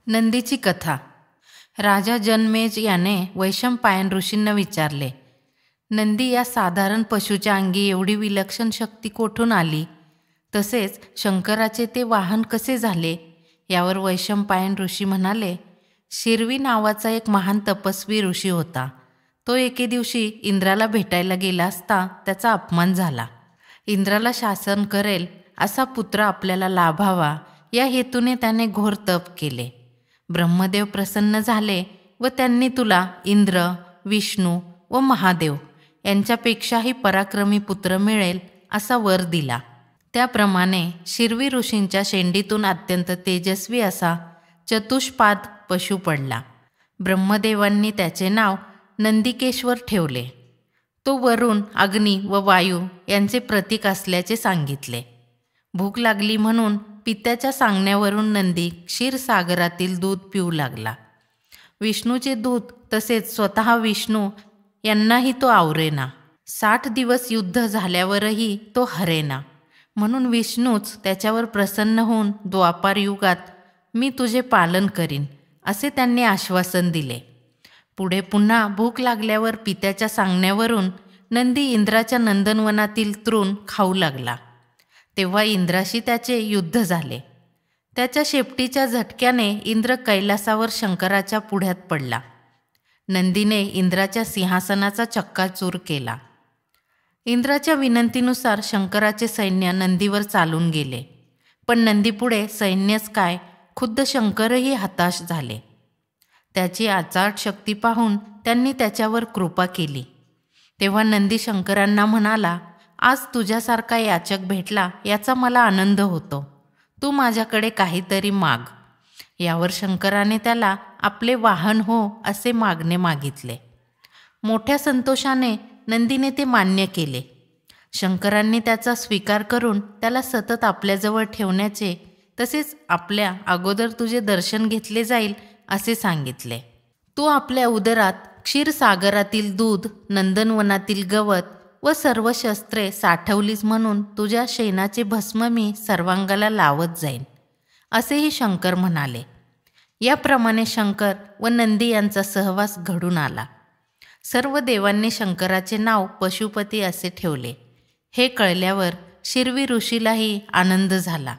नंदीची कथा. राजा जनमेज याने वैशंपायन ऋषींना विचारले, नंदी या साधारण पशुच्या अंगी एवढी विलक्षण शक्ती कोठून आली? तसेच शंकराचे ते वाहन कसे झाले? यावर वैशंपायन ऋषी म्हणाले, शिरवी नावाचा एक महान तपस्वी ऋषी होता. तो एके दिवशी इंद्राला भेटायला गेला असता त्याचा अपमान झाला. इंद्राला शासन करेल असा पुत्र आपल्याला लाभावा या हेतूने त्याने घोर तप केले. ब्रह्मदेव प्रसन्न झाले व त्यांनी तुला इंद्र, विष्णू व महादेव यांच्यापेक्षाही पराक्रमी पुत्र मिळेल असा वर दिला. त्याप्रमाणे शिरवी ऋषींच्या शेंडीतून अत्यंत तेजस्वी असा चतुष्पाद पशु पडला. ब्रह्मदेवांनी त्याचे नाव नंदिकेश्वर ठेवले. तो वरुण, अग्नी व वायू यांचे प्रतीक असल्याचे सांगितले. भूक लागली म्हणून पित्याच्या सांगण्यावरून नंदी क्षीरसागरातील दूध पिऊ लागला. विष्णूचे दूध तसेच स्वतः विष्णू यांनाही तो आवरेना. 60 दिवस युद्ध झाल्यावरही तो हरेना. म्हणून विष्णूच त्याच्यावर प्रसन्न होऊन द्वापार युगात मी तुझे पालन करीन असे त्यांनी आश्वासन दिले. पुढे पुन्हा भूक लागल्यावर पित्याच्या सांगण्यावरून नंदी इंद्राच्या नंदनवनातील तृण खाऊ लागला. तेव्हा इंद्राशी त्याचे युद्ध झाले. त्याच्या शेपटीच्या झटक्याने इंद्र कैलासावर शंकराच्या पुढ्यात पडला. नंदीने इंद्राच्या सिंहासनाचा चक्काचूर केला. इंद्राच्या विनंतीनुसार शंकराचे सैन्य नंदीवर चालून गेले. पण नंदीपुढे सैन्यच काय, खुद्द शंकरही हताश झाले. त्याची अचाट शक्ती पाहून त्यांनी त्याच्यावर कृपा केली. तेव्हा नंदी शंकरांना म्हणाला, आज तुझ्यासारखा याचक भेटला याचा मला आनंद होतो. तू माझ्याकडे काहीतरी माग. यावर शंकराने त्याला आपले वाहन हो असे मागणे मागितले. मोठ्या संतोषाने नंदीने ते मान्य केले. शंकरांनी त्याचा स्वीकार करून त्याला सतत आपल्याजवळ ठेवण्याचे तसेच आपल्या अगोदर तुझे दर्शन घेतले जाईल असे सांगितले. तू आपल्या उदरात क्षीरसागरातील दूध, नंदनवनातील गवत व सर्व शस्त्रे साठवलीस म्हणून तुझ्या शेणाचे भस्म मी सर्वांगाला लावत जाईन असेही शंकर म्हणाले. याप्रमाणे शंकर व नंदी यांचा सहवास घडून आला. सर्व देवांनी शंकराचे नाव पशुपती असे ठेवले. हे कळल्यावर शिरवी ऋषीलाही आनंद झाला.